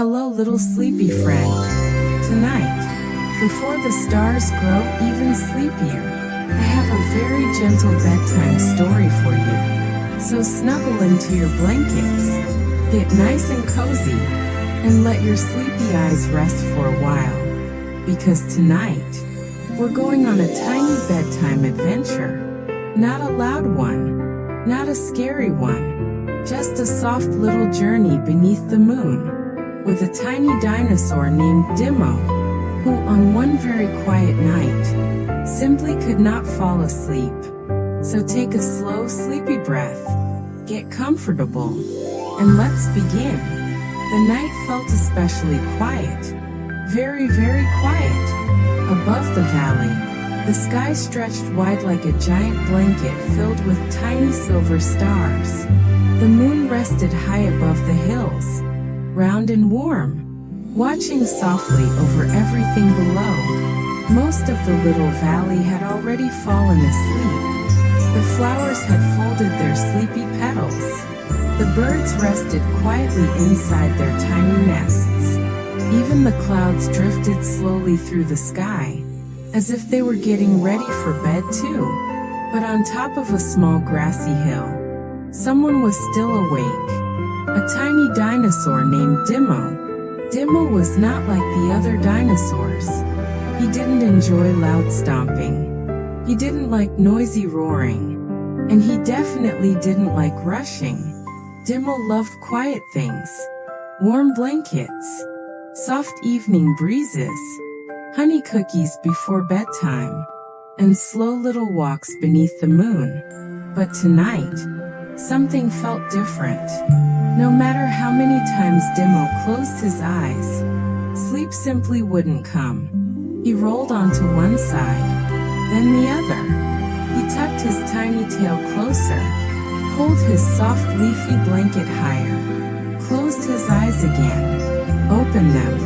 Hello, little sleepy friend. Tonight, before the stars grow even sleepier, I have a very gentle bedtime story for you. So snuggle into your blankets, get nice and cozy, and let your sleepy eyes rest for a while. Because tonight, we're going on a tiny bedtime adventure. Not a loud one, not a scary one, just a soft little journey beneath the moon, with a tiny dinosaur named Dimo, who on one very quiet night, simply could not fall asleep. So take a slow, sleepy breath, get comfortable, and let's begin. The night felt especially quiet, very, very quiet. Above the valley, the sky stretched wide like a giant blanket filled with tiny silver stars. The moon rested high above the hills, round and warm, watching softly over everything below. Most of the little valley had already fallen asleep. The flowers had folded their sleepy petals. The birds rested quietly inside their tiny nests. Even the clouds drifted slowly through the sky, as if they were getting ready for bed too. But on top of a small grassy hill, someone was still awake. A tiny dinosaur named Dimo. Dimo was not like the other dinosaurs. He didn't enjoy loud stomping. He didn't like noisy roaring. And he definitely didn't like rushing. Dimo loved quiet things. Warm blankets. Soft evening breezes. Honey cookies before bedtime. And slow little walks beneath the moon. But tonight, something felt different. No matter how many times Dimo closed his eyes, sleep simply wouldn't come. He rolled onto one side, then the other. He tucked his tiny tail closer, pulled his soft leafy blanket higher, closed his eyes again, opened them,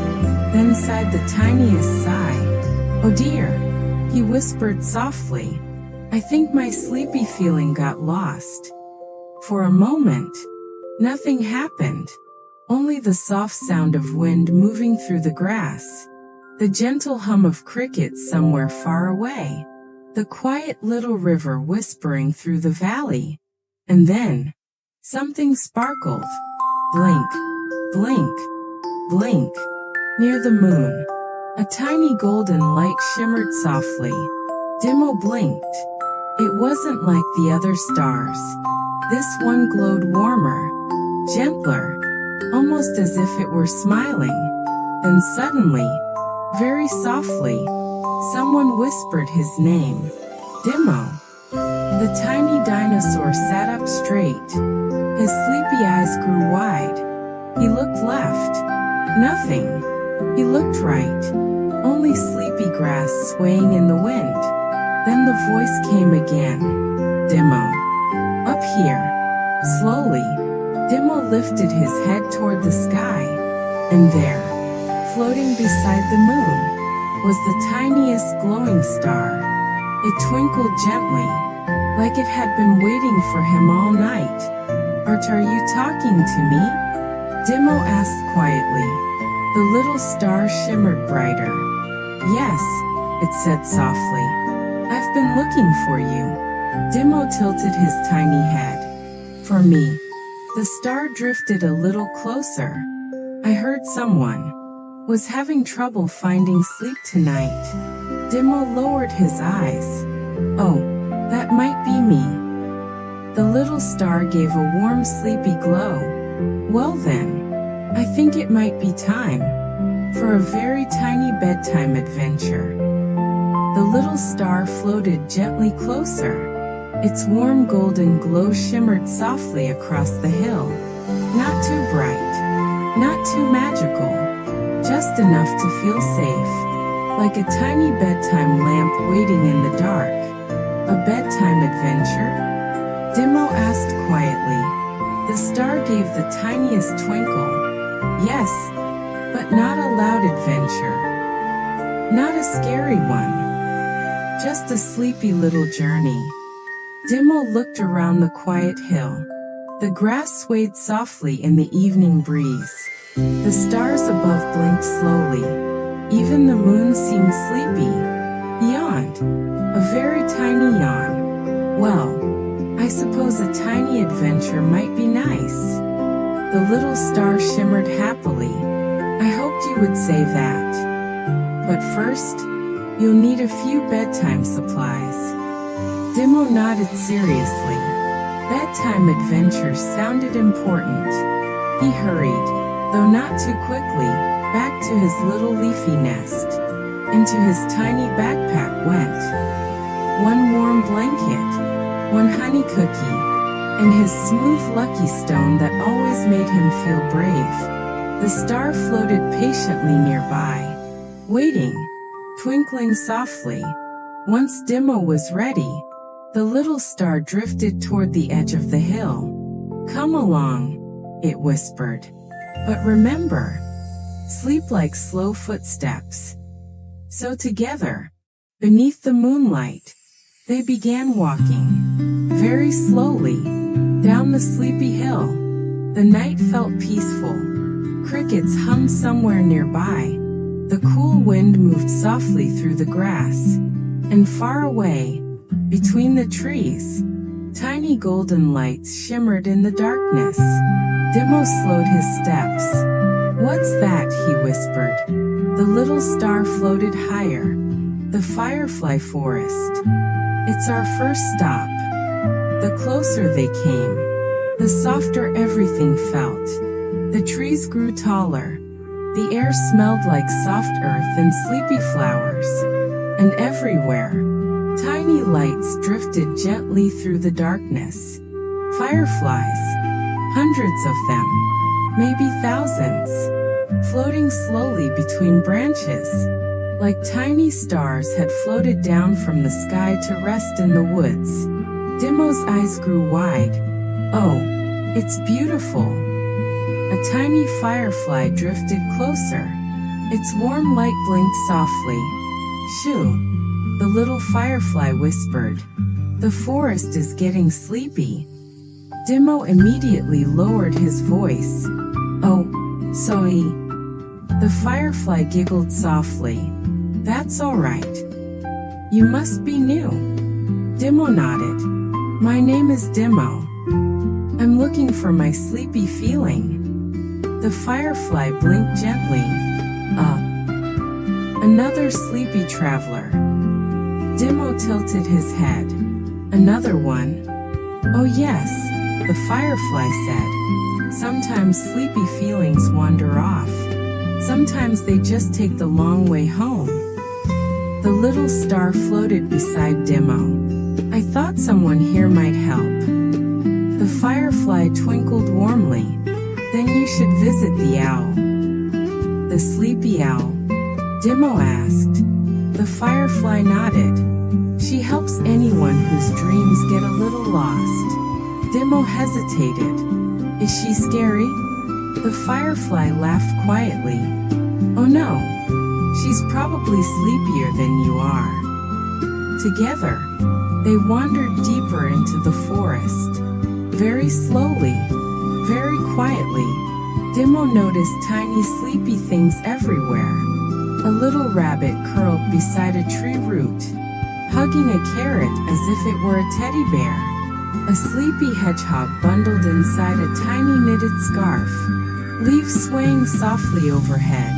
then sighed the tiniest sigh. "Oh dear," he whispered softly. "I think my sleepy feeling got lost." For a moment, nothing happened. Only the soft sound of wind moving through the grass, the gentle hum of crickets somewhere far away, the quiet little river whispering through the valley. And then, something sparkled. Blink, blink, blink. Near the moon, a tiny golden light shimmered softly. Dimo blinked. It wasn't like the other stars. This one glowed warmer, gentler, almost as if it were smiling. Then suddenly, very softly, someone whispered his name. Dimo. The tiny dinosaur sat up straight. His sleepy eyes grew wide. He looked left. Nothing. He looked right. Only sleepy grass swaying in the wind. Then the voice came again. Dimo. Up here. Slowly, Dimo lifted his head toward the sky. And there, floating beside the moon, was the tiniest glowing star. It twinkled gently, like it had been waiting for him all night. "Art, are you talking to me?" Dimo asked quietly. The little star shimmered brighter. "Yes," it said softly. "I've been looking for you." Dimo tilted his tiny head. "For me." The star drifted a little closer. "I heard someone was having trouble finding sleep tonight." Dimo lowered his eyes. "Oh, that might be me." The little star gave a warm, sleepy glow. "Well then, I think it might be time for a very tiny bedtime adventure." The little star floated gently closer. Its warm golden glow shimmered softly across the hill. Not too bright, not too magical, just enough to feel safe, like a tiny bedtime lamp waiting in the dark. "A bedtime adventure?" Dimo asked quietly. The star gave the tiniest twinkle. "Yes, but not a loud adventure. Not a scary one. Just a sleepy little journey." Dimo looked around the quiet hill. The grass swayed softly in the evening breeze. The stars above blinked slowly. Even the moon seemed sleepy. Yawned. A very tiny yawn. Well, I suppose a tiny adventure might be nice. The little star shimmered happily. I hoped you would say that. But first, you'll need a few bedtime supplies. Dimo nodded seriously. Bedtime adventures sounded important. He hurried, though not too quickly, back to his little leafy nest. Into his tiny backpack went one warm blanket, one honey cookie, and his smooth lucky stone that always made him feel brave. The star floated patiently nearby, waiting, twinkling softly. Once Dimo was ready, the little star drifted toward the edge of the hill. "Come along," it whispered. "But remember, sleep like slow footsteps." So together, beneath the moonlight, they began walking, very slowly, down the sleepy hill. The night felt peaceful. Crickets hummed somewhere nearby. The cool wind moved softly through the grass. And far away, between the trees, tiny golden lights shimmered in the darkness. Dimo slowed his steps. "What's that?" he whispered. The little star floated higher. "The Firefly Forest. It's our first stop." The closer they came, the softer everything felt. The trees grew taller. The air smelled like soft earth and sleepy flowers. And everywhere, tiny lights drifted gently through the darkness. Fireflies, hundreds of them, maybe thousands, floating slowly between branches, like tiny stars had floated down from the sky to rest in the woods. Dimo's eyes grew wide. "Oh, it's beautiful." A tiny firefly drifted closer. Its warm light blinked softly. "Shoo," the little firefly whispered. "The forest is getting sleepy." Dimo immediately lowered his voice. "Oh, sorry." The firefly giggled softly. "That's all right. You must be new." Dimo nodded. "My name is Dimo. I'm looking for my sleepy feeling." The firefly blinked gently. Another sleepy traveler." Dimo tilted his head. "Another one?" "Oh yes," the firefly said. "Sometimes sleepy feelings wander off. Sometimes they just take the long way home." The little star floated beside Dimo. "I thought someone here might help." The firefly twinkled warmly. "Then you should visit the owl." "The sleepy owl?" Dimo asked. The firefly nodded. "She helps anyone whose dreams get a little lost." Dimo hesitated. "Is she scary?" The firefly laughed quietly. "Oh no, she's probably sleepier than you are." Together, they wandered deeper into the forest. Very slowly, very quietly, Dimo noticed tiny sleepy things everywhere. A little rabbit curled beside a tree root, hugging a carrot as if it were a teddy bear. A sleepy hedgehog bundled inside a tiny knitted scarf, leaves swaying softly overhead,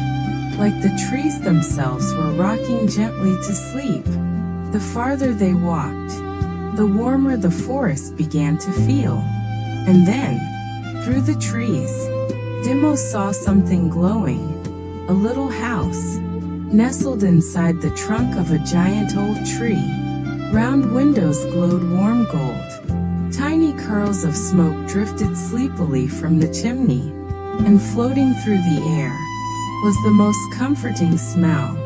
like the trees themselves were rocking gently to sleep. The farther they walked, the warmer the forest began to feel. And then, through the trees, Dimo saw something glowing. A little house, nestled inside the trunk of a giant old tree. Round windows glowed warm gold. Tiny curls of smoke drifted sleepily from the chimney, and floating through the air was the most comforting smell.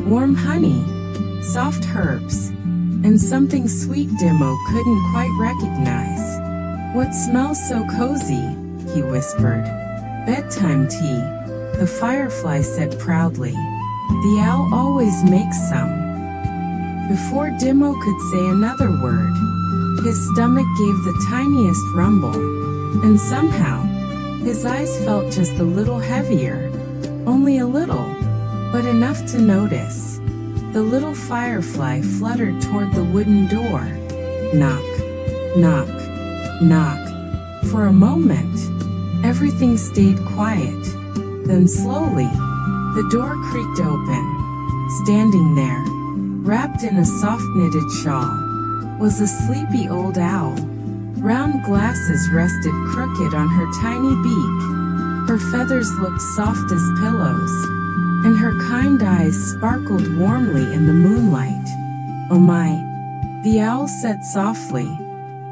Warm honey, soft herbs, and something sweet Dimo couldn't quite recognize. "What smells so cozy?" he whispered. "Bedtime tea," the firefly said proudly. "The owl always makes some." Before Dimo could say another word, his stomach gave the tiniest rumble. And somehow, his eyes felt just a little heavier. Only a little, but enough to notice. The little firefly fluttered toward the wooden door. Knock, knock, knock. For a moment, everything stayed quiet. Then slowly, the door creaked open. Standing there, wrapped in a soft knitted shawl, was a sleepy old owl. Round glasses rested crooked on her tiny beak. Her feathers looked soft as pillows, and her kind eyes sparkled warmly in the moonlight. "Oh my," the owl said softly.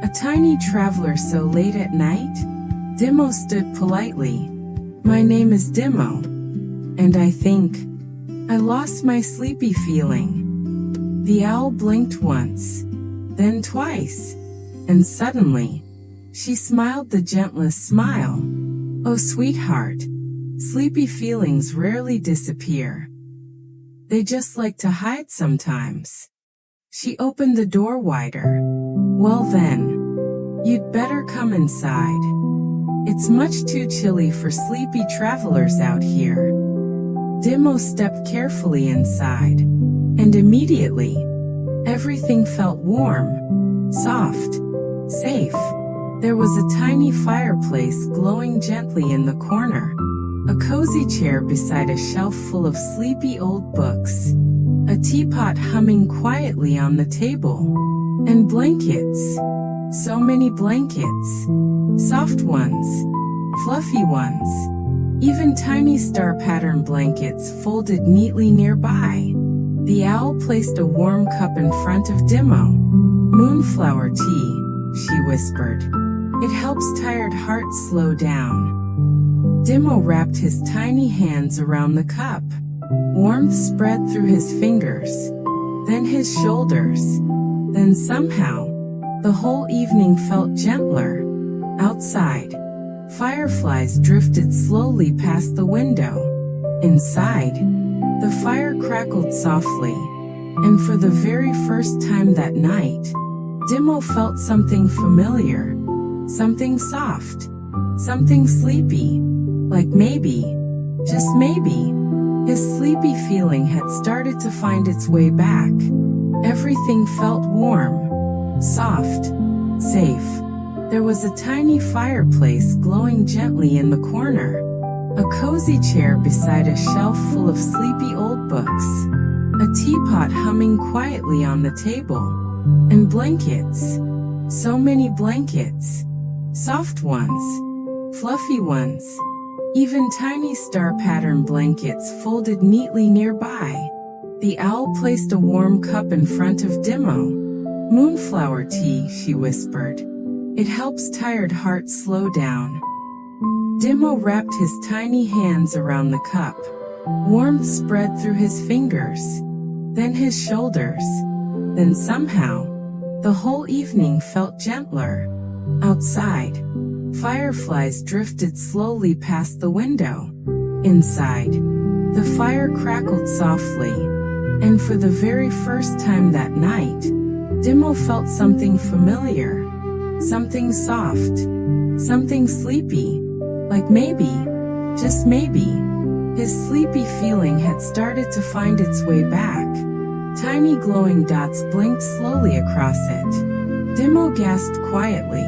"A tiny traveler so late at night?" Dimo stood politely. "My name is Dimo, and I think I lost my sleepy feeling." The owl blinked once, then twice, and suddenly, she smiled the gentlest smile. "Oh sweetheart, sleepy feelings rarely disappear. They just like to hide sometimes." She opened the door wider. "Well then, you'd better come inside. It's much too chilly for sleepy travelers out here." Dimo stepped carefully inside, and immediately, everything felt warm, soft, safe. There was a tiny fireplace glowing gently in the corner, a cozy chair beside a shelf full of sleepy old books, a teapot humming quietly on the table, and blankets. So many blankets. Soft ones, fluffy ones, even tiny star-pattern blankets folded neatly nearby. The owl placed a warm cup in front of Dimo. "Moonflower tea," she whispered. "It helps tired hearts slow down." Dimo wrapped his tiny hands around the cup. Warmth spread through his fingers, then his shoulders. Then somehow, the whole evening felt gentler. Outside, fireflies drifted slowly past the window. Inside, the fire crackled softly, and for the very first time that night, Dimo felt something familiar, something soft, something sleepy, like maybe, just maybe, his sleepy feeling had started to find its way back. Everything felt warm, soft, safe. There was a tiny fireplace glowing gently in the corner, a cozy chair beside a shelf full of sleepy old books, a teapot humming quietly on the table, and blankets. So many blankets. Soft ones, fluffy ones, even tiny star-pattern blankets folded neatly nearby. The owl placed a warm cup in front of Dimo. "Moonflower tea," she whispered. "It helps tired hearts slow down." Dimo wrapped his tiny hands around the cup. Warmth spread through his fingers, then his shoulders. Then somehow, the whole evening felt gentler. Outside, fireflies drifted slowly past the window. Inside, the fire crackled softly, and for the very first time that night, Dimo felt something familiar, something soft, something sleepy, like maybe, just maybe, his sleepy feeling had started to find its way back. Tiny glowing dots blinked slowly across it. Dimo gasped quietly.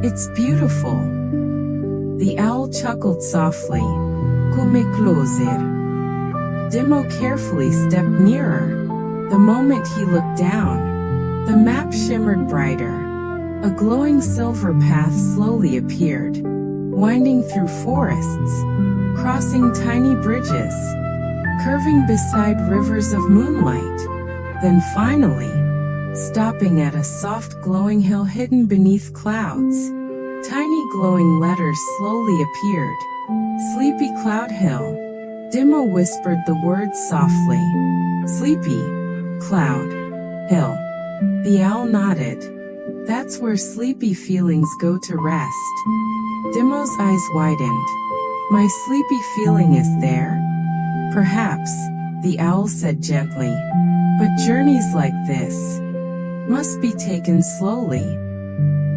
"It's beautiful." The owl chuckled softly. "Come closer." Dimo carefully stepped nearer. The moment he looked down, the map shimmered brighter. A glowing silver path slowly appeared, winding through forests, crossing tiny bridges, curving beside rivers of moonlight, then finally, stopping at a soft glowing hill hidden beneath clouds. Tiny glowing letters slowly appeared. "Sleepy Cloud Hill." Dimo whispered the words softly. "Sleepy Cloud Hill." The owl nodded. "That's where sleepy feelings go to rest." Dimo's eyes widened. "My sleepy feeling is there?" "Perhaps," the owl said gently. "But journeys like this must be taken slowly."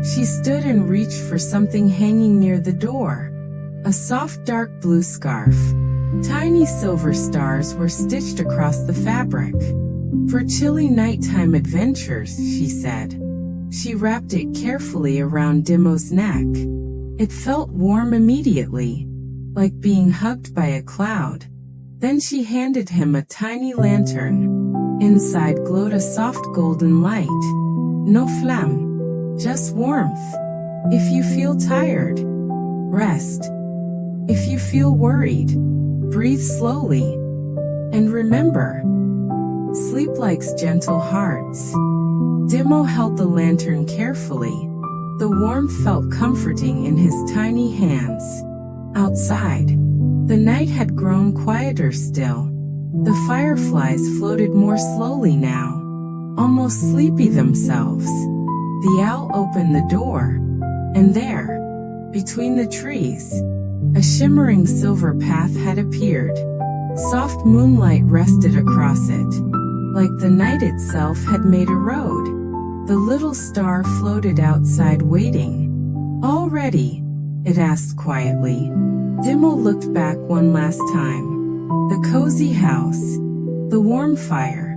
She stood and reached for something hanging near the door. A soft dark blue scarf. Tiny silver stars were stitched across the fabric. For chilly nighttime adventures, she said. She wrapped it carefully around Dimo's neck. It felt warm immediately, like being hugged by a cloud. Then she handed him a tiny lantern. Inside glowed a soft golden light. No flamme, just warmth. If you feel tired, rest. If you feel worried, breathe slowly. And remember, sleep likes gentle hearts. Dimo held the lantern carefully. The warmth felt comforting in his tiny hands. Outside, the night had grown quieter still. The fireflies floated more slowly now, almost sleepy themselves. The owl opened the door, and there, between the trees, a shimmering silver path had appeared. Soft moonlight rested across it, like the night itself had made a road. The little star floated outside waiting. "All ready?" it asked quietly. Dimo looked back one last time. The cozy house, the warm fire,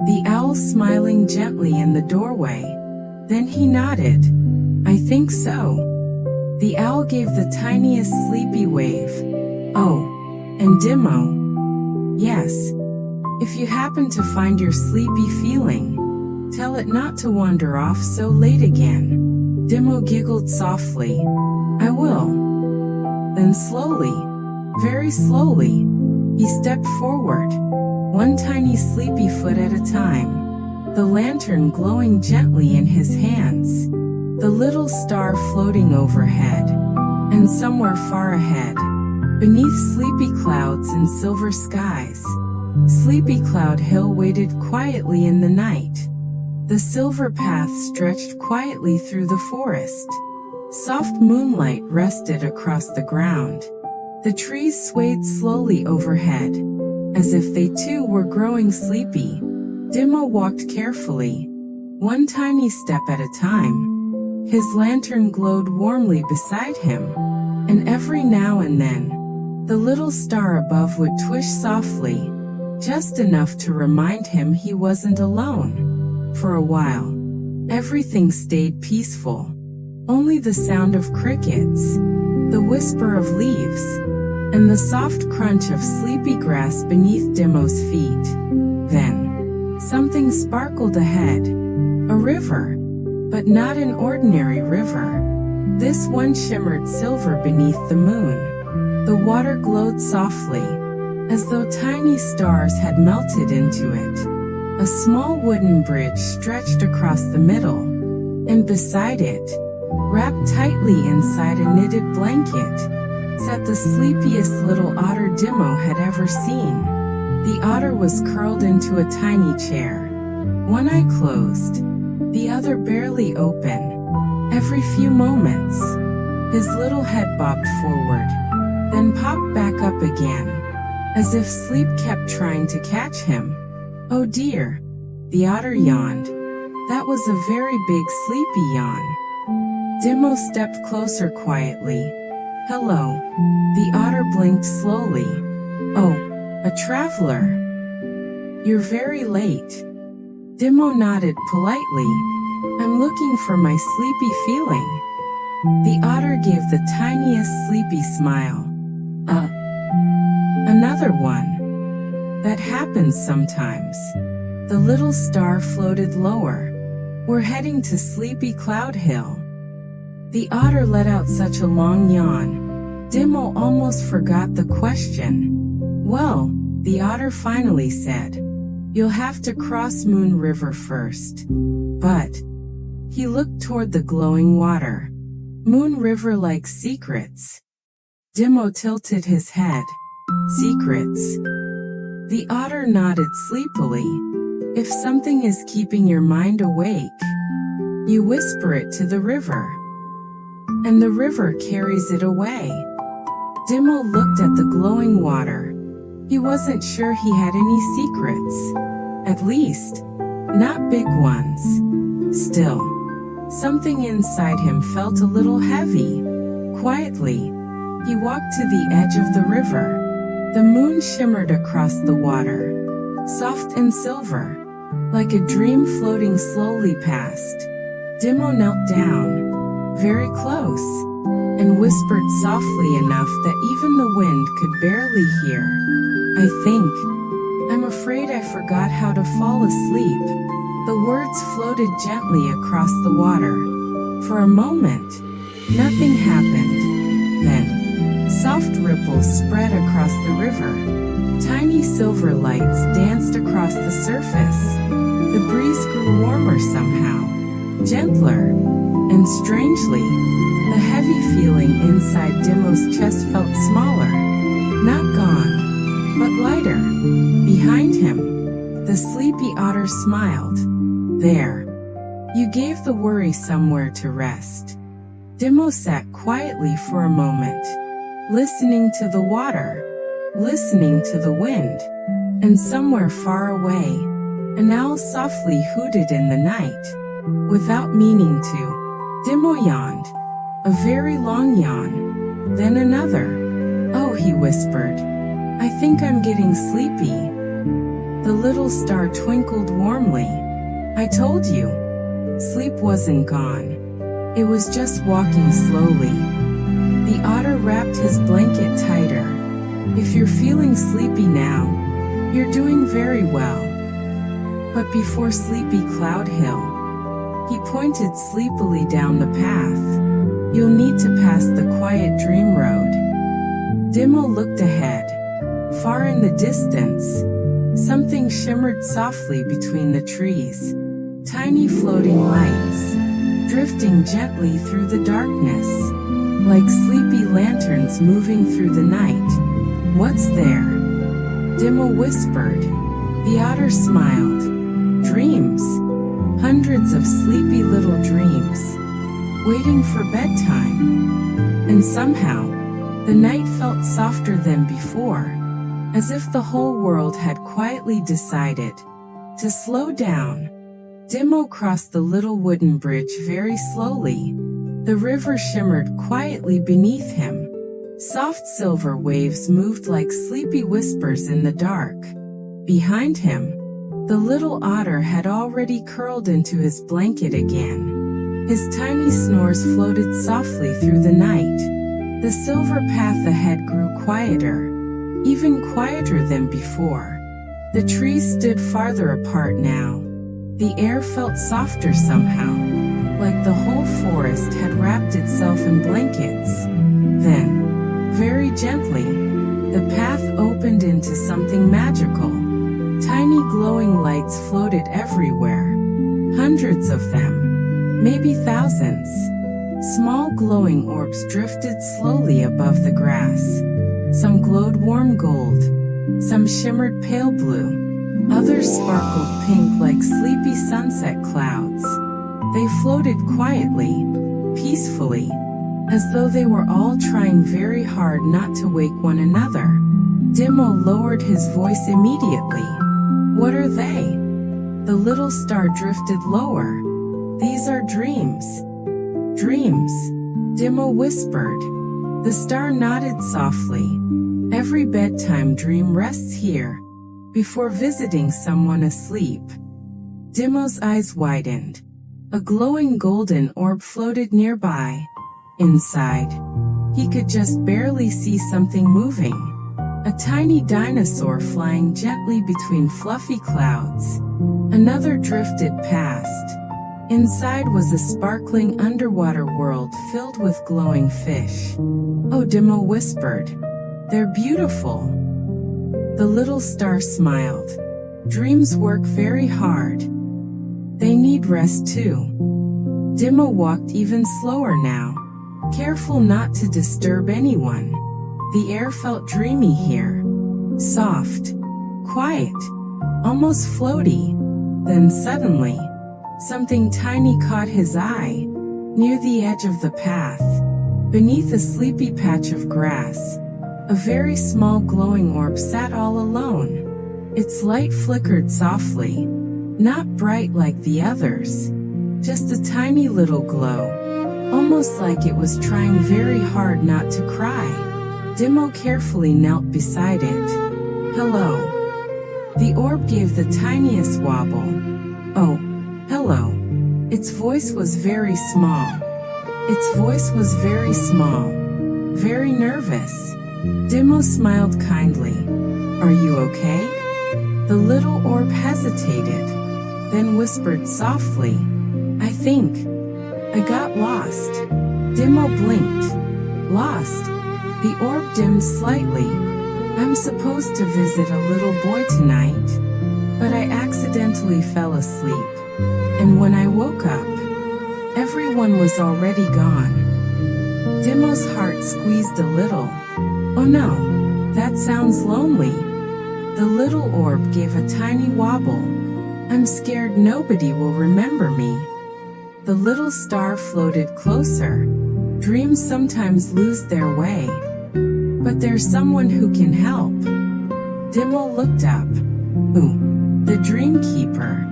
the owl smiling gently in the doorway. Then he nodded. "I think so." The owl gave the tiniest sleepy wave. "Oh, and Dimo." "Yes. If you happen to find your sleepy feeling, tell it not to wander off so late again." Dimo giggled softly. "I will." Then slowly, very slowly, he stepped forward, one tiny sleepy foot at a time, the lantern glowing gently in his hands, the little star floating overhead, and somewhere far ahead, beneath sleepy clouds and silver skies, Sleepy Cloud Hill waited quietly in the night. The silver path stretched quietly through the forest. Soft moonlight rested across the ground. The trees swayed slowly overhead, as if they too were growing sleepy. Dimo walked carefully, one tiny step at a time. His lantern glowed warmly beside him, and every now and then, the little star above would twitch softly, just enough to remind him he wasn't alone. For a while, everything stayed peaceful. Only the sound of crickets, the whisper of leaves, and the soft crunch of sleepy grass beneath Dimo's feet. Then, something sparkled ahead. A river, but not an ordinary river. This one shimmered silver beneath the moon. The water glowed softly, as though tiny stars had melted into it. A small wooden bridge stretched across the middle, and beside it, wrapped tightly inside a knitted blanket, sat the sleepiest little otter Dimo had ever seen. The otter was curled into a tiny chair, one eye closed, the other barely open. Every few moments, his little head bobbed forward, then popped back up again, as if sleep kept trying to catch him. "Oh dear," the otter yawned. That was a very big sleepy yawn. Dimo stepped closer quietly. "Hello." The otter blinked slowly. "Oh, a traveler. You're very late." Dimo nodded politely. "I'm looking for my sleepy feeling." The otter gave the tiniest sleepy smile. Another one. That happens sometimes." The little star floated lower. "We're heading to Sleepy Cloud Hill." The otter let out such a long yawn. Dimo almost forgot the question. "Well," the otter finally said, "you'll have to cross Moon River first." But he looked toward the glowing water. Moon River likes secrets. Dimo tilted his head. "Secrets?" The otter nodded sleepily. "If something is keeping your mind awake, you whisper it to the river, and the river carries it away." Dimo looked at the glowing water. He wasn't sure he had any secrets. At least, not big ones. Still, Something inside him felt a little heavy. Quietly, he walked to the edge of the river. The moon shimmered across the water, soft and silver, like a dream floating slowly past. Dimo knelt down, very close, and whispered softly enough that even the wind could barely hear. I'm afraid I forgot how to fall asleep." The words floated gently across the water. For a moment, nothing happened. Then, soft ripples spread across the river. Tiny silver lights danced across the surface. The breeze grew warmer somehow, gentler, and strangely, the heavy feeling inside Dimo's chest felt smaller. Not gone, but lighter. Behind him, the sleepy otter smiled. "There. You gave the worry somewhere to rest." Dimo sat quietly for a moment, listening to the water, listening to the wind, and somewhere far away, an owl softly hooted in the night. Without meaning to, Dimo yawned, a very long yawn, then another. "Oh," he whispered, "I think I'm getting sleepy." The little star twinkled warmly. "I told you. Sleep wasn't gone. It was just walking slowly." The otter wrapped his blanket tighter. "If you're feeling sleepy now, you're doing very well. But before Sleepy Cloud Hill," he pointed sleepily down the path, "you'll need to pass the quiet dream road." Dimo looked ahead. Far in the distance, something shimmered softly between the trees. Tiny floating lights, drifting gently through the darkness, like sleepy lanterns moving through the night. "What's there?" Dimo whispered. The otter smiled. "Dreams. Hundreds of sleepy little dreams, waiting for bedtime." And somehow, the night felt softer than before, as if the whole world had quietly decided to slow down. Dimo crossed the little wooden bridge very slowly. The river shimmered quietly beneath him. Soft silver waves moved like sleepy whispers in the dark. Behind him, the little otter had already curled into his blanket again. His tiny snores floated softly through the night. The silver path ahead grew quieter, even quieter than before. The trees stood farther apart now. The air felt softer somehow, like the whole forest had wrapped itself in blankets. Then, very gently, the path opened into something magical. Tiny glowing lights floated everywhere. Hundreds of them, maybe thousands. Small glowing orbs drifted slowly above the grass. Some glowed warm gold, some shimmered pale blue. Others sparkled pink like sleepy sunset clouds. They floated quietly, peacefully, as though they were all trying very hard not to wake one another. Dimo lowered his voice immediately. "What are they?" The little star drifted lower. "These are dreams." "Dreams?" Dimo whispered. The star nodded softly. "Every bedtime dream rests here, before visiting someone asleep." Dimo's eyes widened. A glowing golden orb floated nearby. Inside, he could just barely see something moving. A tiny dinosaur flying gently between fluffy clouds. Another drifted past. Inside was a sparkling underwater world filled with glowing fish. "Oh," Dimo whispered. "They're beautiful." The little star smiled. "Dreams work very hard. They need rest too." Dimo walked even slower now, careful not to disturb anyone. The air felt dreamy here. Soft, quiet, almost floaty. Then suddenly, something tiny caught his eye, near the edge of the path, beneath a sleepy patch of grass. A very small glowing orb sat all alone. Its light flickered softly, not bright like the others. Just a tiny little glow, almost like it was trying very hard not to cry. Dimo carefully knelt beside it. Hello. The orb gave the tiniest wobble. Oh, hello. Its voice was very small. Its voice was very small. Very nervous. Dimo smiled kindly. Are you okay? The little orb hesitated, then whispered softly, I think I got lost. Dimo blinked. Lost? The orb dimmed slightly. I'm supposed to visit a little boy tonight, but I accidentally fell asleep. And when I woke up, everyone was already gone. Dimo's heart squeezed a little. Oh no, that sounds lonely. The little orb gave a tiny wobble. I'm scared nobody will remember me. The little star floated closer. Dreams sometimes lose their way, but there's someone who can help. Dimo looked up. Ooh, the dream keeper.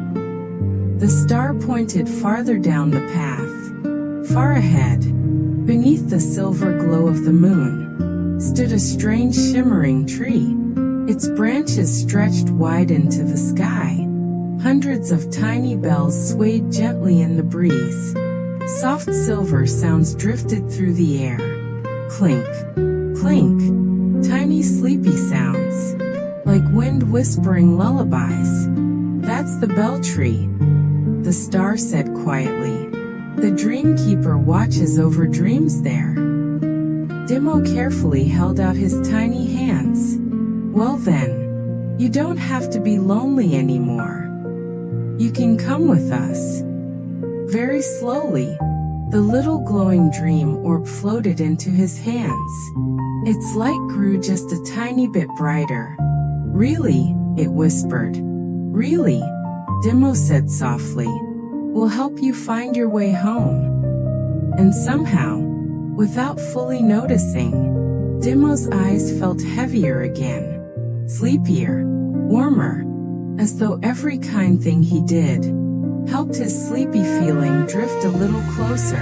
The star pointed farther down the path. Far ahead, beneath the silver glow of the moon, stood a strange shimmering tree. Its branches stretched wide into the sky. Hundreds of tiny bells swayed gently in the breeze. Soft silver sounds drifted through the air. Clink, clink, tiny sleepy sounds, like wind whispering lullabies. That's the bell tree, the star said quietly. The dream keeper watches over dreams there. Dimo carefully held out his tiny hands. Well then, you don't have to be lonely anymore. You can come with us. Very slowly, the little glowing dream orb floated into his hands. Its light grew just a tiny bit brighter. Really, it whispered. Really, Dimo said softly. We'll help you find your way home. And somehow, without fully noticing, Dimo's eyes felt heavier again. Sleepier, warmer, as though every kind thing he did helped his sleepy feeling drift a little closer.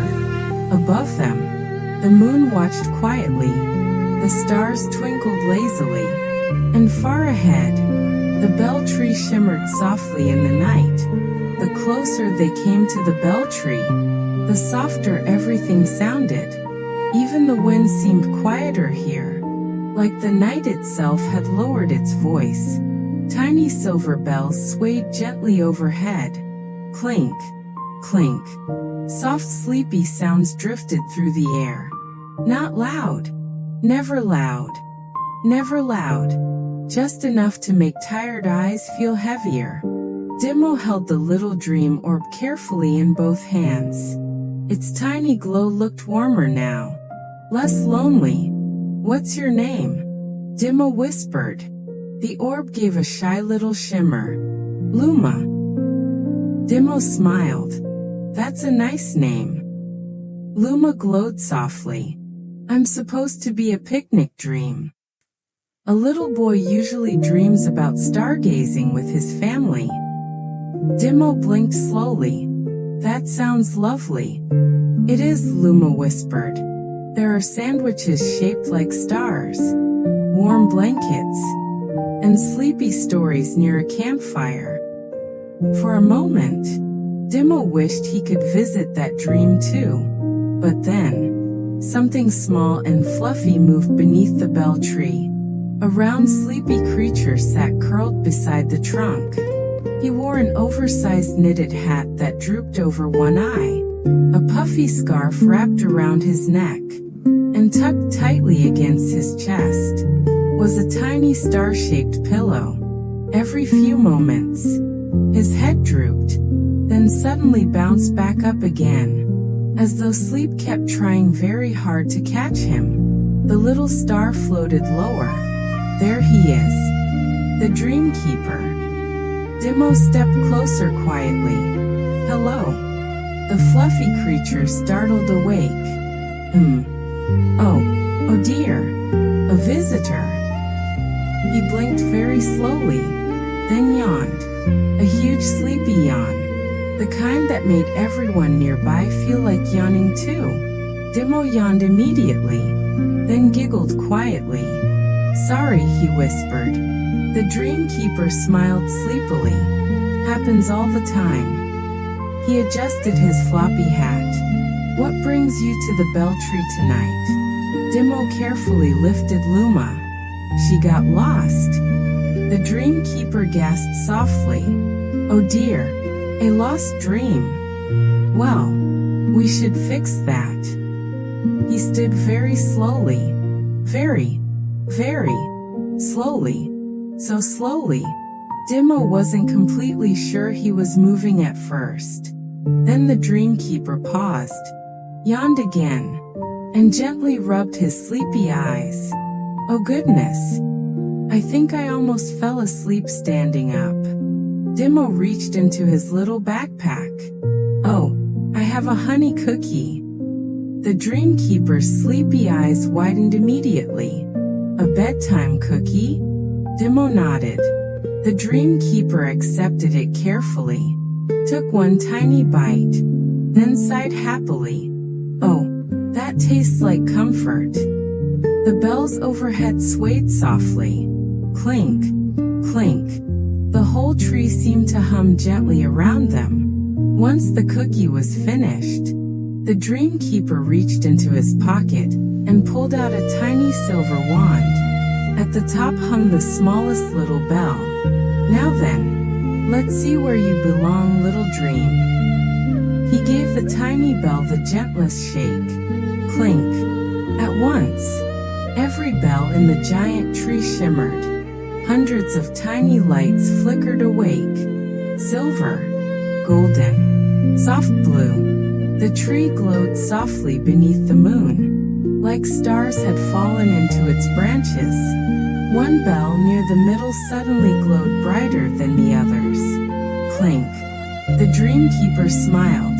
Above them, the moon watched quietly, the stars twinkled lazily, and far ahead, the bell tree shimmered softly in the night. The closer they came to the bell tree, the softer everything sounded. Even the wind seemed quieter here, like the night itself had lowered its voice. Tiny silver bells swayed gently overhead. Clink, clink. Soft sleepy sounds drifted through the air. Not loud. Never loud. Never loud. Just enough to make tired eyes feel heavier. Dimo held the little dream orb carefully in both hands. Its tiny glow looked warmer now. Less lonely. What's your name? Dimo whispered. The orb gave a shy little shimmer. Luma. Dimo smiled. That's a nice name. Luma glowed softly. I'm supposed to be a picnic dream. A little boy usually dreams about stargazing with his family. Dimo blinked slowly. That sounds lovely. It is, Luma whispered. There are sandwiches shaped like stars, warm blankets, and sleepy stories near a campfire. For a moment, Dimo wished he could visit that dream too. But then, something small and fluffy moved beneath the bell tree. A round sleepy creature sat curled beside the trunk. He wore an oversized knitted hat that drooped over one eye. A puffy scarf wrapped around his neck, and tucked tightly against his chest was a tiny star-shaped pillow. Every few moments, his head drooped, then suddenly bounced back up again, as though sleep kept trying very hard to catch him. The little star floated lower. There he is, the dream keeper. Dimo stepped closer quietly. Hello. The fluffy creature startled awake. Oh dear. A visitor. He blinked very slowly, then yawned. A huge sleepy yawn. the kind that made everyone nearby feel like yawning too. Dimo yawned immediately, then giggled quietly. "Sorry," he whispered. The dreamkeeper smiled sleepily. "Happens all the time." He adjusted his floppy hat. "What brings you to the Beltree tonight?" Dimo carefully lifted Luma. "She got lost." The dreamkeeper gasped softly. "Oh dear, a lost dream. Well, we should fix that." He stood very slowly. Very slowly. So slowly, Dimo wasn't completely sure he was moving at first. Then the dreamkeeper paused, yawned again, and gently rubbed his sleepy eyes. "Oh goodness. I think I almost fell asleep standing up." Dimo reached into his little backpack. "Oh, I have a honey cookie." The dreamkeeper's sleepy eyes widened immediately. "A bedtime cookie?" Dimo nodded. The dreamkeeper accepted it carefully, took one tiny bite, then sighed happily. "Oh, that tastes like comfort." The bells overhead swayed softly. Clink, clink. The whole tree seemed to hum gently around them. Once the cookie was finished, the dreamkeeper reached into his pocket and pulled out a tiny silver wand. At the top hung the smallest little bell. "Now then, let's see where you belong, little dream." He gave the tiny bell the gentlest shake. Clink. At once, every bell in the giant tree shimmered. Hundreds of tiny lights flickered awake. Silver, golden, soft blue. The tree glowed softly beneath the moon, like stars had fallen into its branches. One bell near the middle suddenly glowed brighter than the others. Clink. The dreamkeeper smiled.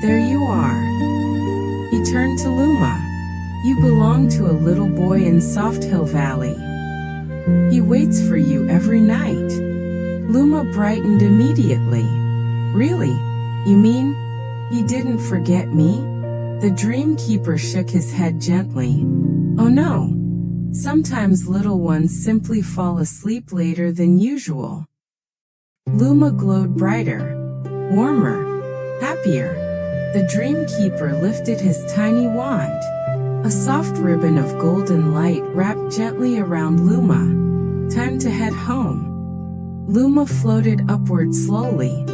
There you are." He turned to Luma. "You belong to a little boy in Soft Hill Valley. He waits for you every night." Luma brightened immediately. "Really? You mean, he didn't forget me?" The dreamkeeper shook his head gently. "Oh no. Sometimes little ones simply fall asleep later than usual." Luma glowed brighter, warmer, happier. The dreamkeeper lifted his tiny wand. A soft ribbon of golden light wrapped gently around Luma. "Time to head home." Luma floated upward slowly,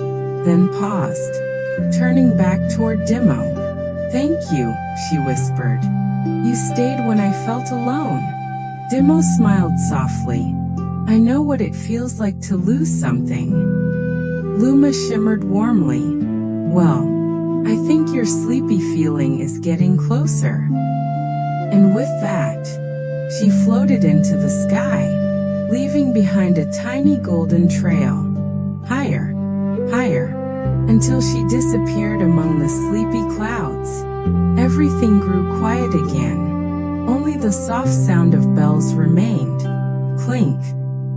then paused, turning back toward Dimo. "Thank you," she whispered. "You stayed when I felt alone." Dimo smiled softly. "I know what it feels like to lose something." Luma shimmered warmly. "Well, I think your sleepy feeling is getting closer." And with that, she floated into the sky, leaving behind a tiny golden trail. Higher, higher, until she disappeared among the sleepy clouds. Everything grew quiet again. Only the soft sound of bells remained. Clink,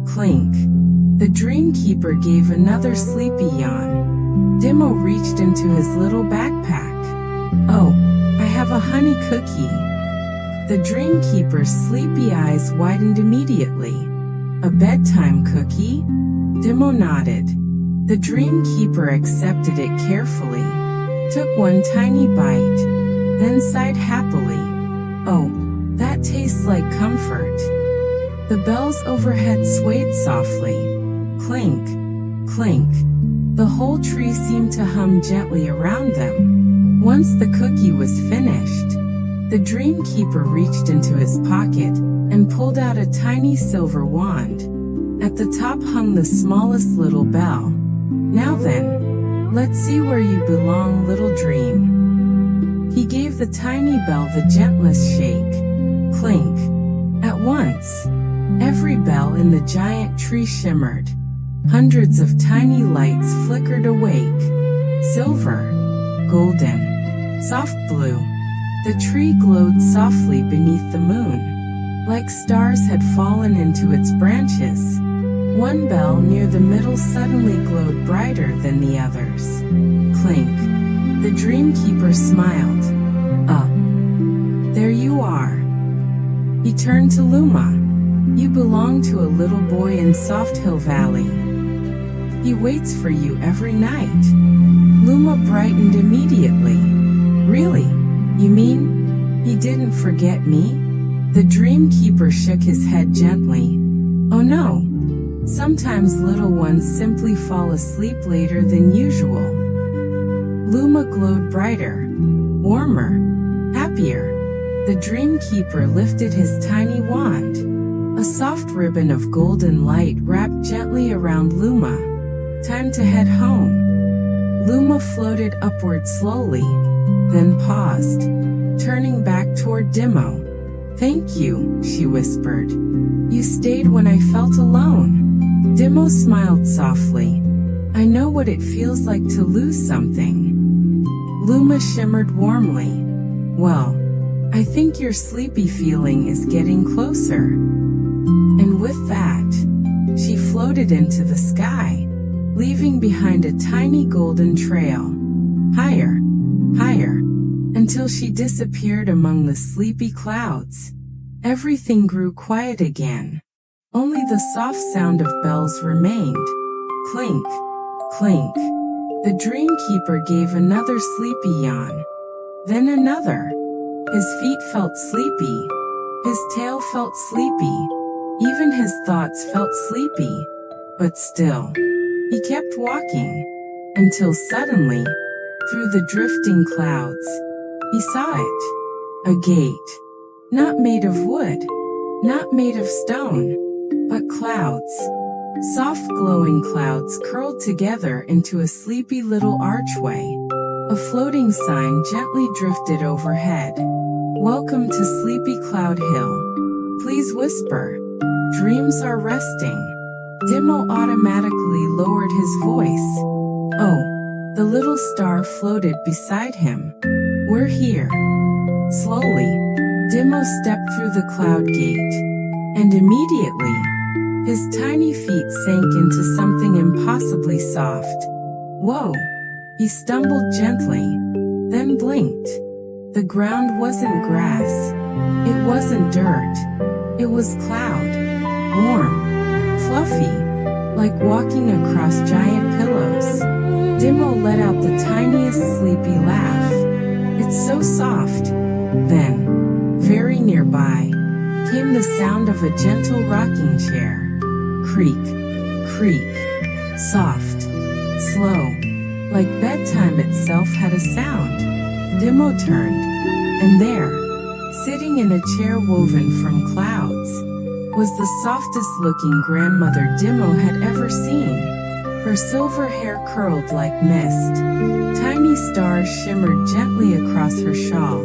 clink. The dreamkeeper gave another sleepy yawn. Dimo reached into his little backpack. "Oh, I have a honey cookie." The dreamkeeper's sleepy eyes widened immediately. "A bedtime cookie?" Dimo nodded. The dreamkeeper accepted it carefully, took one tiny bite, then sighed happily. "Oh, that tastes like comfort." The bells overhead swayed softly. Clink, clink. The whole tree seemed to hum gently around them. Once the cookie was finished, the dreamkeeper reached into his pocket and pulled out a tiny silver wand. At the top hung the smallest little bell. "Now then, let's see where you belong, little dream." He gave the tiny bell the gentlest shake. Clink. At once, every bell in the giant tree shimmered. Hundreds of tiny lights flickered awake. Silver, golden, soft blue. The tree glowed softly beneath the moon, like stars had fallen into its branches. One bell near the middle suddenly glowed brighter than the others. Clink. The dreamkeeper smiled. There you are. He turned to Luma. You belong to a little boy in Soft Hill Valley. He waits for you every night. Luma brightened immediately. Really? You mean he didn't forget me? The dreamkeeper shook his head gently. Oh no. Sometimes little ones simply fall asleep later than usual. Luma glowed brighter, warmer, happier. The dreamkeeper lifted his tiny wand. A soft ribbon of golden light wrapped gently around Luma. Time to head home. Luma floated upward slowly, then paused, turning back toward Dimo. Thank you, she whispered. You stayed when I felt alone. Dimo smiled softly. I know what it feels like to lose something. Luma shimmered warmly. Well, I think your sleepy feeling is getting closer. And with that, she floated into the sky, leaving behind a tiny golden trail. Higher, higher, until she disappeared among the sleepy clouds. Everything grew quiet again. Only the soft sound of bells remained. Clink, clink. The dreamkeeper gave another sleepy yawn. Then another. His feet felt sleepy. His tail felt sleepy. Even his thoughts felt sleepy. But still, he kept walking. Until suddenly, through the drifting clouds, he saw it. A gate. Not made of wood. Not made of stone. But clouds. Soft glowing clouds curled together into a sleepy little archway. A floating sign gently drifted overhead. Welcome to Sleepy Cloud Hill. Please whisper. Dreams are resting. Dimo automatically lowered his voice. Oh, the little star floated beside him. We're here. Slowly, Dimo stepped through the cloud gate. And immediately, his tiny feet sank into something impossibly soft. Whoa! He stumbled gently, then blinked. The ground wasn't grass. It wasn't dirt. It was cloud. Warm. Fluffy. Like walking across giant pillows. Dimo let out the tiniest sleepy laugh. It's so soft. Then, very nearby, came the sound of a gentle rocking chair. Creak, creak, soft, slow, like bedtime itself had a sound. Dimo turned, and there, sitting in a chair woven from clouds, was the softest-looking grandmother Dimo had ever seen. Her silver hair curled like mist. Tiny stars shimmered gently across her shawl.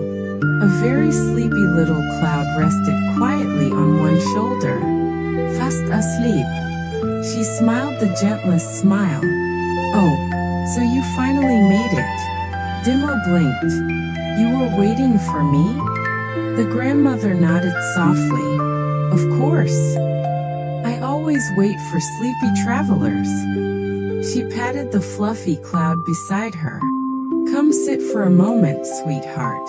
A very sleepy little cloud rested quietly on one shoulder. Fast asleep. She smiled the gentlest smile. Oh, so you finally made it. Dimo blinked. You were waiting for me? The grandmother nodded softly. Of course. I always wait for sleepy travelers. She patted the fluffy cloud beside her. Come sit for a moment, sweetheart.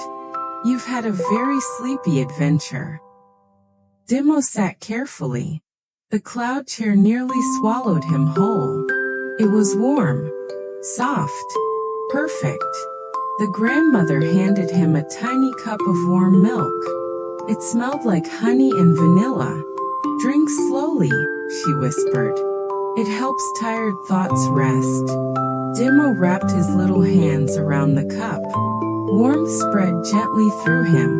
You've had a very sleepy adventure. Dimo sat carefully. The cloud chair nearly swallowed him whole. It was warm, soft, perfect. The grandmother handed him a tiny cup of warm milk. It smelled like honey and vanilla. Drink slowly, she whispered. It helps tired thoughts rest. Dimo wrapped his little hands around the cup. Warmth spread gently through him,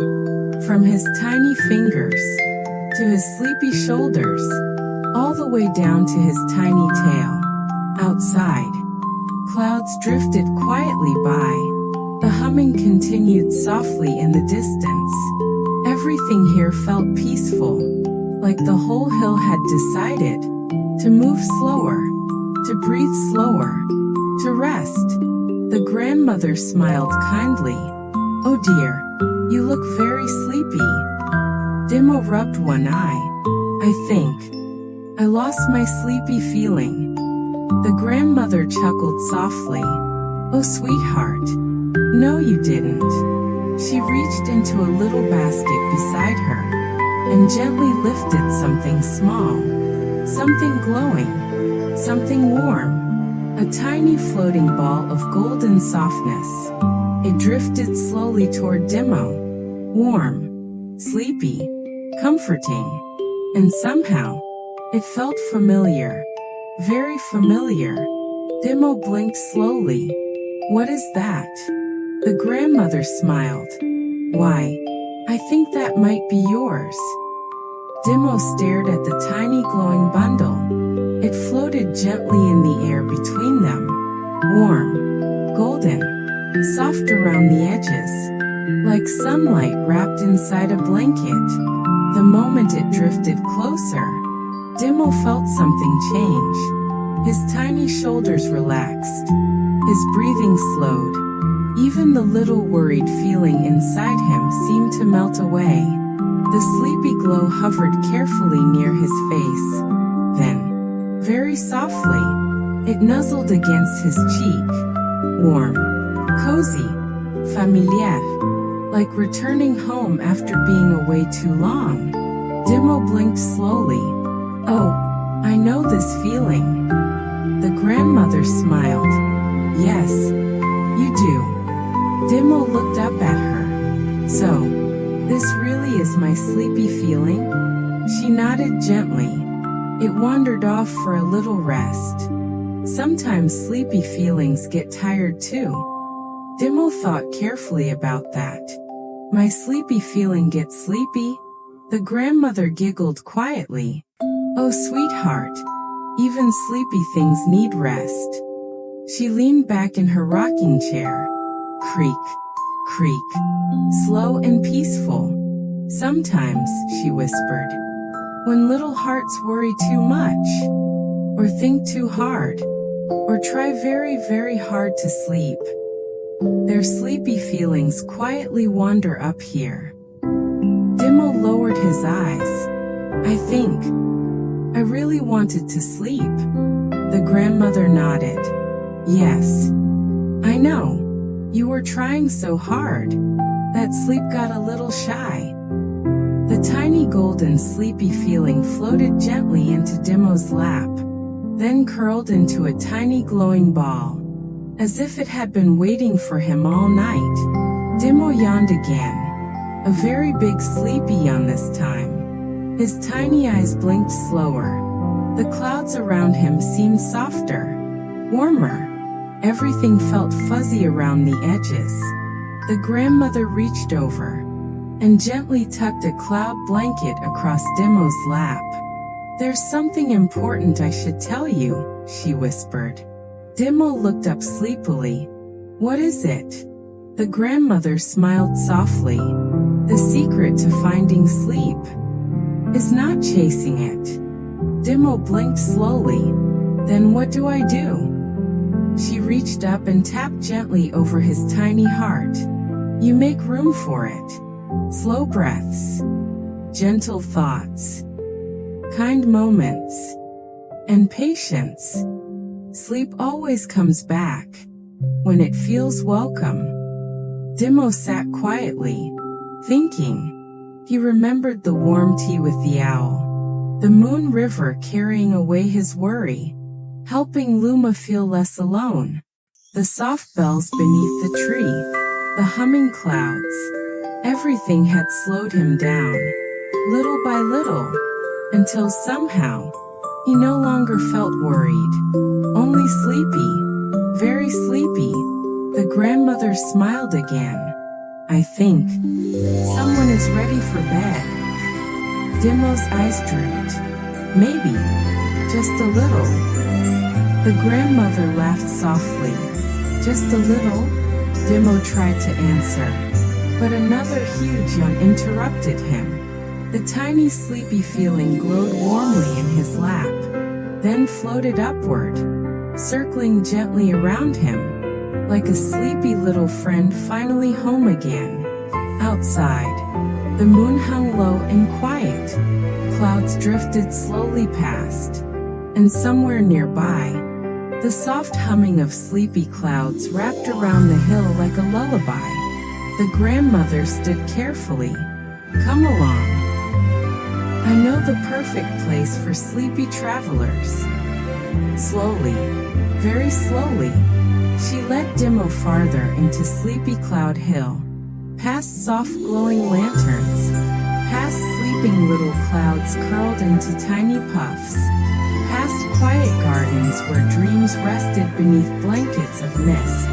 from his tiny fingers, to his sleepy shoulders, all the way down to his tiny tail. Outside, clouds drifted quietly by. The humming continued softly in the distance. Everything here felt peaceful, like the whole hill had decided to move slower, to breathe slower, to rest. The grandmother smiled kindly. Oh dear, you look very sleepy. Dimo rubbed one eye. I think I lost my sleepy feeling. The grandmother chuckled softly. Oh, sweetheart. No, you didn't. She reached into a little basket beside her and gently lifted something small, something glowing, something warm, a tiny floating ball of golden softness. It drifted slowly toward Dimo, warm, sleepy, comforting, and somehow, it felt familiar, very familiar. Dimo blinked slowly. What is that? The grandmother smiled. Why, I think that might be yours. Dimo stared at the tiny glowing bundle. It floated gently in the air between them, warm, golden, soft around the edges, like sunlight wrapped inside a blanket. The moment it drifted closer, Dimo felt something change. His tiny shoulders relaxed. His breathing slowed. Even the little worried feeling inside him seemed to melt away. The sleepy glow hovered carefully near his face. Then, very softly, it nuzzled against his cheek. Warm, cozy, familiar, like returning home after being away too long. Dimo blinked slowly. Oh, I know this feeling. The grandmother smiled. Yes, you do. Dimo looked up at her. So, this really is my sleepy feeling? She nodded gently. It wandered off for a little rest. Sometimes sleepy feelings get tired too. Dimo thought carefully about that. My sleepy feeling gets sleepy? The grandmother giggled quietly. Oh, sweetheart. Even sleepy things need rest. She leaned back in her rocking chair. Creak, creak. Slow and peaceful. Sometimes, she whispered, when little hearts worry too much, or think too hard, or try very, very hard to sleep, their sleepy feelings quietly wander up here. Dimo lowered his eyes. I think I really wanted to sleep. The grandmother nodded. Yes. I know. You were trying so hard. That sleep got a little shy. The tiny golden sleepy feeling floated gently into Dimo's lap, then curled into a tiny glowing ball, as if it had been waiting for him all night. Dimo yawned again. A very big sleepy yawn this time. His tiny eyes blinked slower. The clouds around him seemed softer, warmer. Everything felt fuzzy around the edges. The grandmother reached over and gently tucked a cloud blanket across Dimo's lap. There's something important I should tell you, she whispered. Dimo looked up sleepily. What is it? The grandmother smiled softly. The secret to finding sleep is not chasing it. Dimo blinked slowly. Then what do I do? She reached up and tapped gently over his tiny heart. You make room for it. Slow breaths, gentle thoughts, kind moments, and patience. Sleep always comes back when it feels welcome. Dimo sat quietly, thinking. He remembered the warm tea with the owl, the moon river carrying away his worry, helping Luma feel less alone, the soft bells beneath the tree, the humming clouds. Everything had slowed him down, little by little, until somehow, he no longer felt worried, only sleepy, very sleepy. The grandmother smiled again. I think someone is ready for bed. Dimo's eyes drooped. Maybe, just a little. The grandmother laughed softly. Just a little? Dimo tried to answer, but another huge yawn interrupted him. The tiny sleepy feeling glowed warmly in his lap, then floated upward, circling gently around him, like a sleepy little friend finally home again. Outside, the moon hung low and quiet. Clouds clouds drifted slowly past, and somewhere nearby, the soft humming of sleepy clouds wrapped around the hill like a lullaby. The grandmother stood carefully. "Come along. I know the perfect place for sleepy travelers." Slowly, very slowly, she led Dimo farther into Sleepy Cloud Hill, past soft glowing lanterns, past sleeping little clouds curled into tiny puffs, past quiet gardens where dreams rested beneath blankets of mist,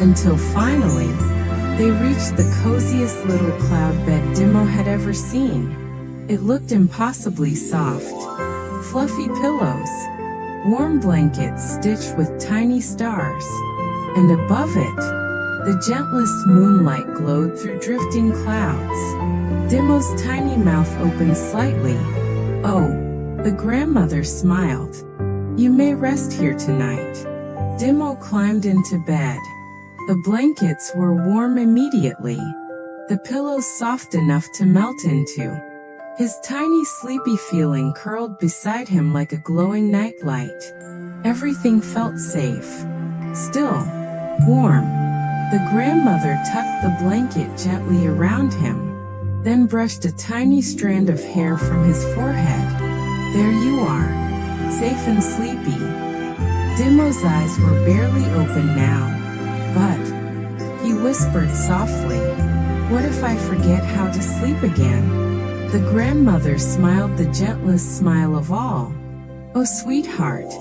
until finally, they reached the coziest little cloud bed Dimo had ever seen. It looked impossibly soft. Fluffy pillows, warm blankets stitched with tiny stars, and above it, the gentlest moonlight glowed through drifting clouds. Dimo's tiny mouth opened slightly. "Oh," the grandmother smiled. "You may rest here tonight." Dimo climbed into bed. The blankets were warm immediately, the pillows soft enough to melt into. His tiny sleepy feeling curled beside him like a glowing nightlight. Everything felt safe, still, warm. The grandmother tucked the blanket gently around him, then brushed a tiny strand of hair from his forehead. "There you are, safe and sleepy." Dimo's eyes were barely open now, but, he whispered softly, "What if I forget how to sleep again?" The grandmother smiled the gentlest smile of all. "Oh, sweetheart,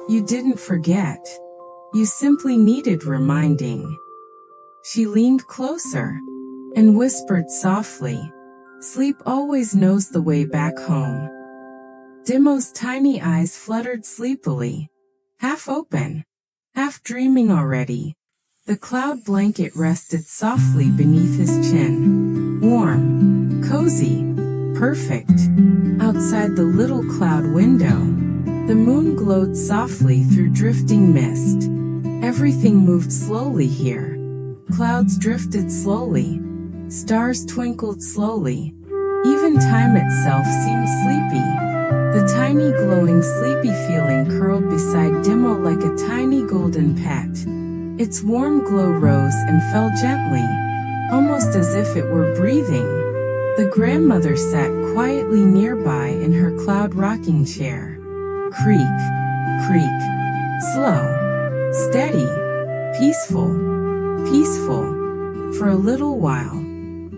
you didn't forget. You simply needed reminding." She leaned closer and whispered softly, "Sleep always knows the way back home." Dimo's tiny eyes fluttered sleepily, half open, half dreaming already. The cloud blanket rested softly beneath his chin. Warm, cozy, perfect. Outside the little cloud window, the moon glowed softly through drifting mist. Everything moved slowly here. Clouds drifted slowly. Stars twinkled slowly. Even time itself seemed sleepy. The tiny glowing sleepy feeling curled beside Dimo like a tiny golden pet. Its warm glow rose and fell gently, almost as if it were breathing. The grandmother sat quietly nearby in her cloud rocking chair. Creak, creak, slow, steady, peaceful, peaceful. For a little while,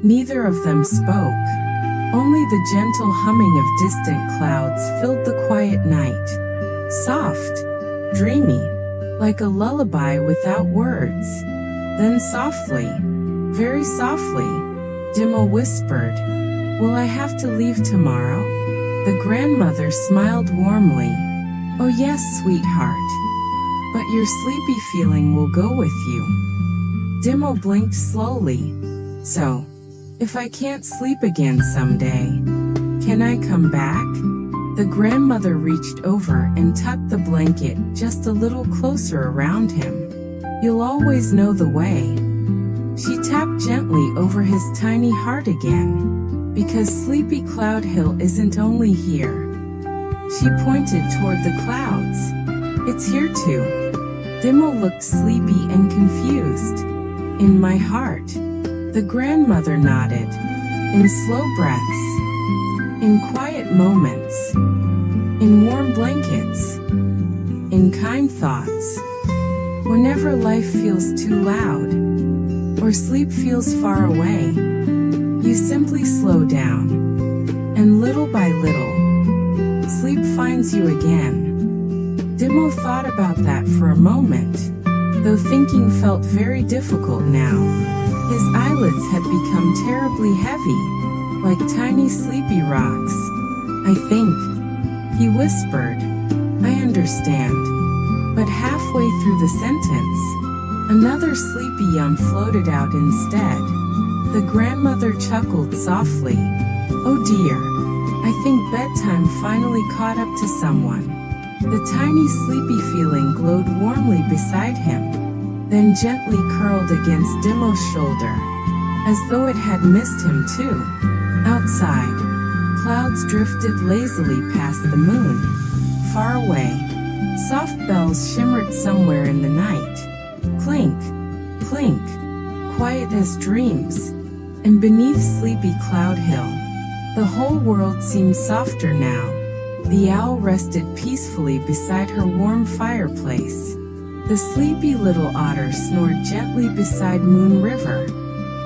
neither of them spoke. Only the gentle humming of distant clouds filled the quiet night. Soft, dreamy, like a lullaby without words. Then softly, very softly, Dimo whispered, "Will I have to leave tomorrow?" The grandmother smiled warmly. "Oh yes, sweetheart. But your sleepy feeling will go with you." Dimo blinked slowly. "So, if I can't sleep again someday, can I come back?" The grandmother reached over and tucked the blanket just a little closer around him. "You'll always know the way." She tapped gently over his tiny heart again. "Because Sleepy Cloud Hill isn't only here." She pointed toward the clouds. "It's here too." Dimo looked sleepy and confused. "In my heart." The grandmother nodded. "In slow breaths. In quiet moments. In warm blankets. In kind thoughts. Whenever life feels too loud, or sleep feels far away, you simply slow down. And little by little, sleep finds you again." Dimo thought about that for a moment, though thinking felt very difficult now. His eyelids had become terribly heavy, like tiny sleepy rocks. "I think," he whispered, "I understand." But halfway through the sentence, another sleepy yawn floated out instead. The grandmother chuckled softly. "Oh dear, I think bedtime finally caught up to someone." The tiny sleepy feeling glowed warmly beside him, then gently curled against Dimo's shoulder, as though it had missed him too. Outside, Clouds drifted lazily past the moon. Far away, soft bells shimmered somewhere in the night. Clink, clink, quiet as dreams. And beneath sleepy Cloud Hill, the whole world seemed softer now. The owl rested peacefully beside her warm fireplace. The sleepy little otter snored gently beside Moon River.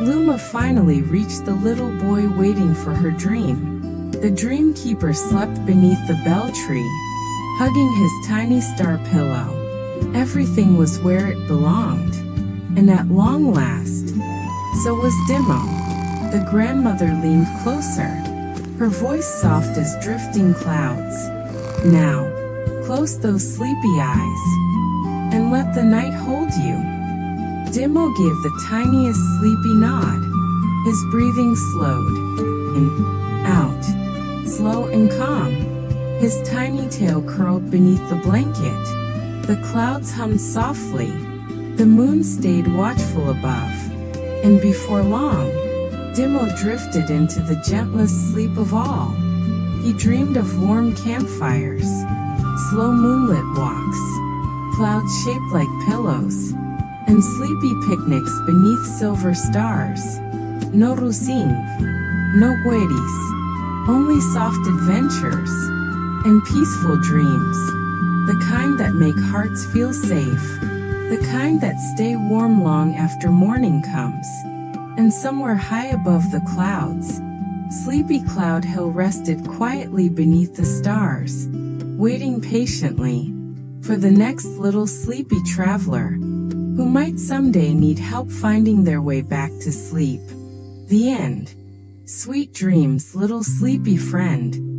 Luma finally reached the little boy waiting for her dream. The dream keeper slept beneath the bell tree, hugging his tiny star pillow. Everything was where it belonged. And at long last, so was Dimo. The grandmother leaned closer, her voice soft as drifting clouds. Now, close those sleepy eyes, and let the night hold you. Dimo gave the tiniest sleepy nod. His breathing slowed. In, out, slow and calm. His tiny tail curled beneath the blanket. The clouds hummed softly. The moon stayed watchful above. And before long, Dimo drifted into the gentlest sleep of all. He dreamed of warm campfires, slow moonlit walks, clouds shaped like pillows, and sleepy picnics beneath silver stars. No rusing, no gueris, only soft adventures and peaceful dreams. The kind that make hearts feel safe, the kind that stay warm long after morning comes. And somewhere high above the clouds, sleepy Cloud Hill rested quietly beneath the stars, waiting patiently for the next little sleepy traveler who might someday need help finding their way back to sleep. The end. Sweet dreams, little sleepy friend.